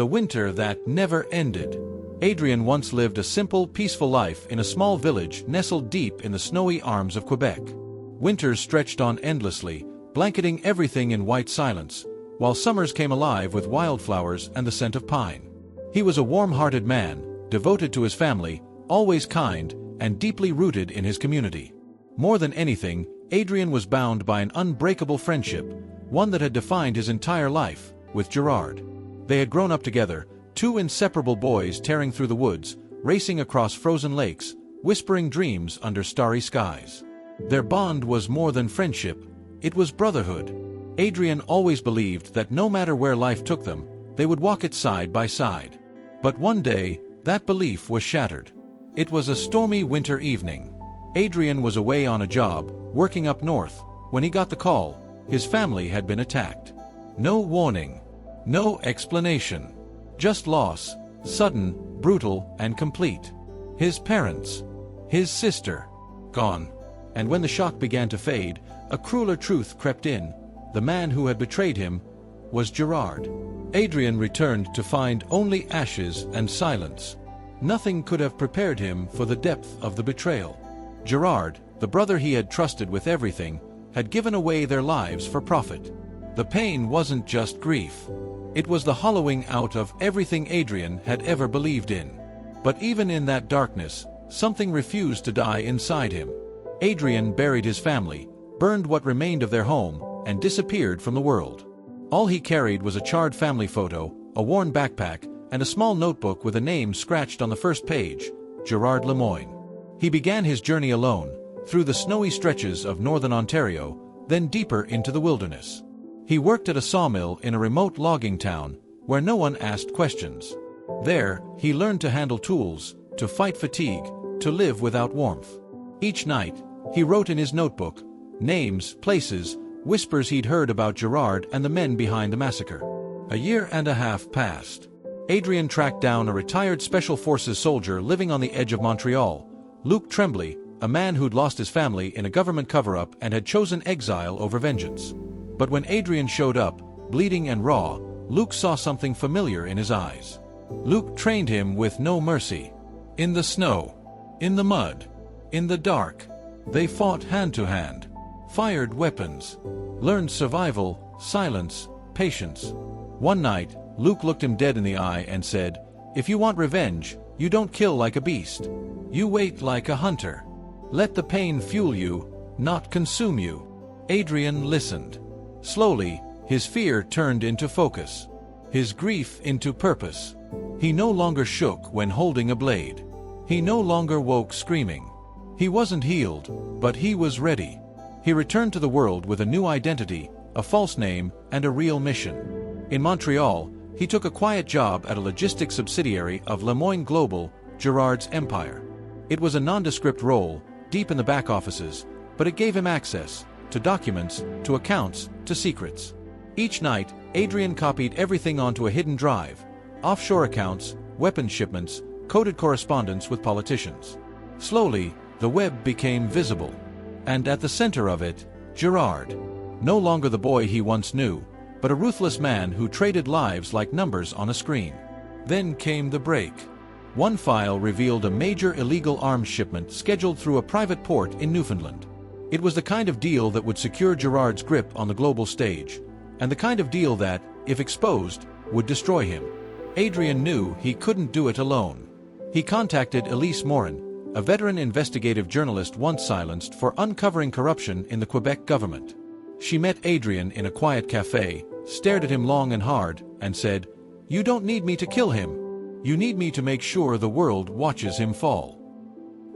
The winter that never ended. Adrian once lived a simple, peaceful life in a small village nestled deep in the snowy arms of Quebec. Winters stretched on endlessly, blanketing everything in white silence, while summers came alive with wildflowers and the scent of pine. He was a warm-hearted man, devoted to his family, always kind, and deeply rooted in his community. More than anything, Adrian was bound by an unbreakable friendship, one that had defined his entire life, with Gerard. They had grown up together, two inseparable boys tearing through the woods, racing across frozen lakes, whispering dreams under starry skies. Their bond was more than friendship, it was brotherhood. Adrian always believed that no matter where life took them, they would walk it side by side. But one day, that belief was shattered. It was a stormy winter evening. Adrian was away on a job, working up north, when he got the call. His family had been attacked. No warning. No explanation. Just loss, sudden, brutal, and complete. His parents, his sister, gone. And when the shock began to fade, a crueler truth crept in. The man who had betrayed him was Gerard. Adrian returned to find only ashes and silence. Nothing could have prepared him for the depth of the betrayal. Gerard, the brother he had trusted with everything, had given away their lives for profit. The pain wasn't just grief. It was the hollowing out of everything Adrian had ever believed in. But even in that darkness, something refused to die inside him. Adrian buried his family, burned what remained of their home, and disappeared from the world. All he carried was a charred family photo, a worn backpack, and a small notebook with a name scratched on the first page, Gerard Lemoyne. He began his journey alone, through the snowy stretches of northern Ontario, then deeper into the wilderness. He worked at a sawmill in a remote logging town, where no one asked questions. There, he learned to handle tools, to fight fatigue, to live without warmth. Each night, he wrote in his notebook, names, places, whispers he'd heard about Gerard and the men behind the massacre. A year and a half passed. Adrian tracked down a retired Special Forces soldier living on the edge of Montreal, Luc Tremblay, a man who'd lost his family in a government cover-up and had chosen exile over vengeance. But when Adrian showed up, bleeding and raw, Luc saw something familiar in his eyes. Luc trained him with no mercy. In the snow, in the mud, in the dark, they fought hand to hand, fired weapons, learned survival, silence, patience. One night, Luc looked him dead in the eye and said, "If you want revenge, you don't kill like a beast. You wait like a hunter. Let the pain fuel you, not consume you." Adrian listened. Slowly, his fear turned into focus, his grief into purpose. He no longer shook when holding a blade. He no longer woke screaming. He wasn't healed, but he was ready. He returned to the world with a new identity, a false name, and a real mission. In Montreal, he took a quiet job at a logistics subsidiary of Lemoyne Global, Gerard's empire. It was a nondescript role, deep in the back offices, but it gave him access to documents, to accounts, to secrets. Each night, Adrian copied everything onto a hidden drive: offshore accounts, weapons shipments, coded correspondence with politicians. Slowly, the web became visible. And at the center of it, Gerard. No longer the boy he once knew, but a ruthless man who traded lives like numbers on a screen. Then came the break. One file revealed a major illegal arms shipment scheduled through a private port in Newfoundland. It was the kind of deal that would secure Gerard's grip on the global stage, and the kind of deal that, if exposed, would destroy him. Adrian knew he couldn't do it alone. He contacted Elise Morin, a veteran investigative journalist once silenced for uncovering corruption in the Quebec government. She met Adrian in a quiet cafe, stared at him long and hard, and said, "You don't need me to kill him. You need me to make sure the world watches him fall."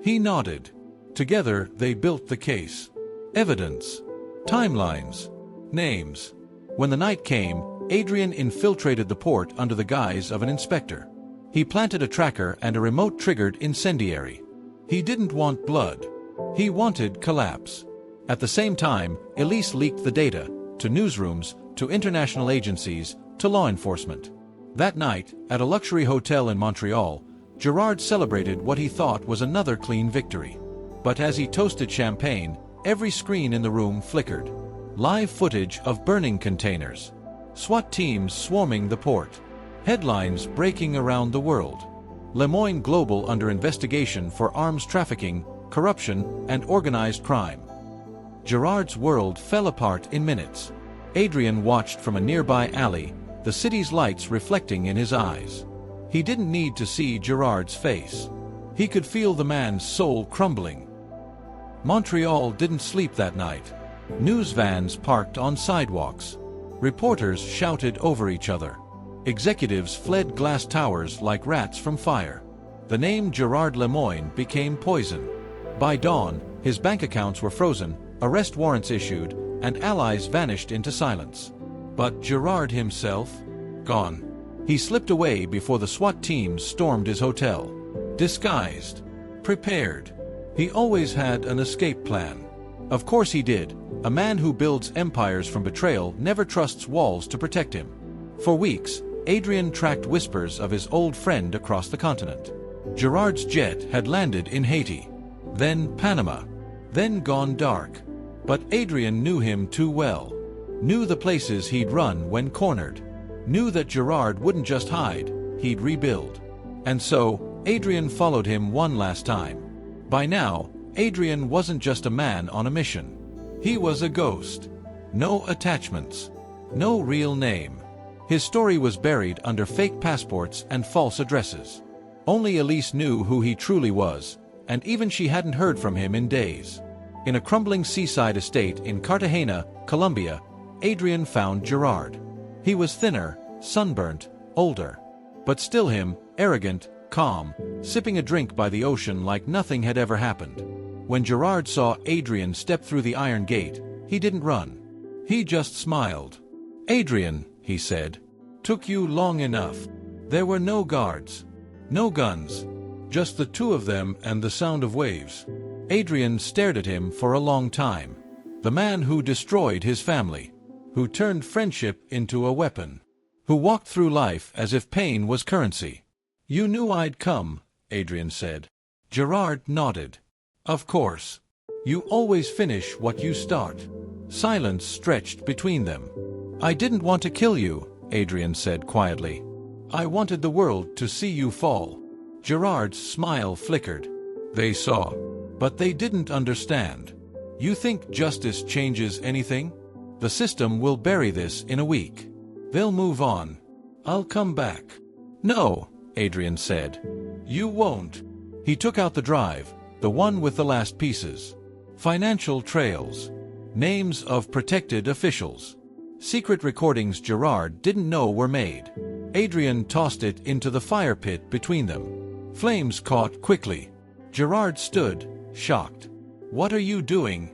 He nodded. Together, they built the case. Evidence. Timelines. Names. When the night came, Adrian infiltrated the port under the guise of an inspector. He planted a tracker and a remote-triggered incendiary. He didn't want blood. He wanted collapse. At the same time, Elise leaked the data, to newsrooms, to international agencies, to law enforcement. That night, at a luxury hotel in Montreal, Gerard celebrated what he thought was another clean victory. But as he toasted champagne, every screen in the room flickered. Live footage of burning containers. SWAT teams swarming the port. Headlines breaking around the world. Lemoine Global under investigation for arms trafficking, corruption, and organized crime. Gerard's world fell apart in minutes. Adrian watched from a nearby alley, the city's lights reflecting in his eyes. He didn't need to see Gerard's face. He could feel the man's soul crumbling. Montreal didn't sleep that night. News vans parked on sidewalks. Reporters shouted over each other. Executives fled glass towers like rats from fire. The name Gerard Lemoine became poison. By dawn, his bank accounts were frozen, arrest warrants issued, and allies vanished into silence. But Gerard himself? Gone. He slipped away before the SWAT teams stormed his hotel. Disguised. Prepared. He always had an escape plan. Of course he did. A man who builds empires from betrayal never trusts walls to protect him. For weeks, Adrian tracked whispers of his old friend across the continent. Gerard's jet had landed in Haiti, then Panama, then gone dark. But Adrian knew him too well. Knew the places he'd run when cornered. Knew that Gerard wouldn't just hide, he'd rebuild. And so, Adrian followed him one last time. By now, Adrian wasn't just a man on a mission. He was a ghost. No attachments. No real name. His story was buried under fake passports and false addresses. Only Elise knew who he truly was, and even she hadn't heard from him in days. In a crumbling seaside estate in Cartagena, Colombia, Adrian found Gerard. He was thinner, sunburnt, older. But still him, arrogant, calm, sipping a drink by the ocean like nothing had ever happened. When Gerard saw Adrian step through the iron gate, he didn't run. He just smiled. "Adrian," he said, "took you long enough." There were no guards. No guns. Just the two of them and the sound of waves. Adrian stared at him for a long time. The man who destroyed his family. Who turned friendship into a weapon. Who walked through life as if pain was currency. "You knew I'd come," Adrian said. Gerard nodded. "Of course. You always finish what you start." Silence stretched between them. "I didn't want to kill you," Adrian said quietly. "I wanted the world to see you fall." Gerard's smile flickered. They saw. But they didn't understand. "You think justice changes anything? The system will bury this in a week. They'll move on. I'll come back." "No," Adrian said. "You won't." He took out the drive, the one with the last pieces. Financial trails. Names of protected officials. Secret recordings Gerard didn't know were made. Adrian tossed it into the fire pit between them. Flames caught quickly. Gerard stood, shocked. "What are you doing?"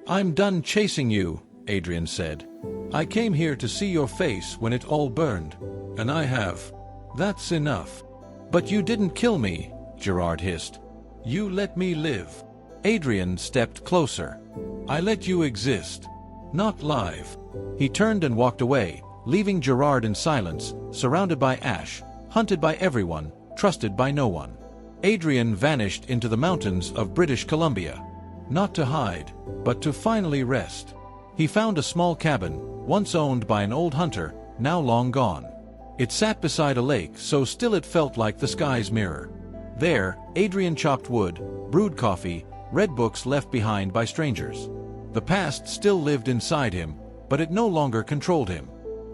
"I'm done chasing you," Adrian said. "I came here to see your face when it all burned. And I have. That's enough." "But you didn't kill me," Gerard hissed. "You let me live." Adrian stepped closer. "I let you exist. Not live." He turned and walked away, leaving Gerard in silence, surrounded by ash, hunted by everyone, trusted by no one. Adrian vanished into the mountains of British Columbia. Not to hide, but to finally rest. He found a small cabin, once owned by an old hunter, now long gone. It sat beside a lake so still it felt like the sky's mirror. There, Adrian chopped wood, brewed coffee, read books left behind by strangers. The past still lived inside him, but it no longer controlled him.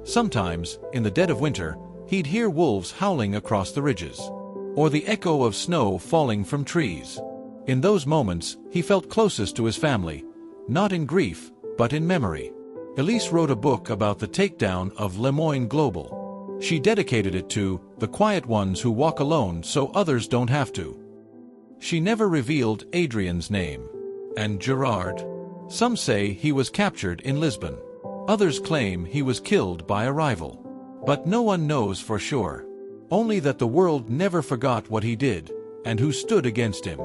Sometimes, in the dead of winter, he'd hear wolves howling across the ridges, or the echo of snow falling from trees. In those moments, he felt closest to his family, not in grief, but in memory. Elise wrote a book about the takedown of Lemoine Global. She dedicated it to the quiet ones who walk alone so others don't have to. She never revealed Adrian's name. And Gerard? Some say he was captured in Lisbon. Others claim he was killed by a rival. But no one knows for sure. Only that the world never forgot what he did, and who stood against him.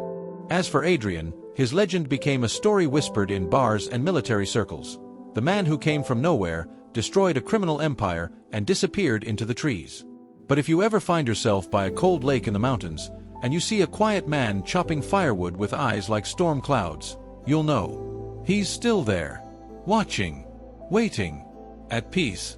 As for Adrian, his legend became a story whispered in bars and military circles. The man who came from nowhere, destroyed a criminal empire, and disappeared into the trees. But if you ever find yourself by a cold lake in the mountains, and you see a quiet man chopping firewood with eyes like storm clouds, you'll know. He's still there. Watching. Waiting. At peace.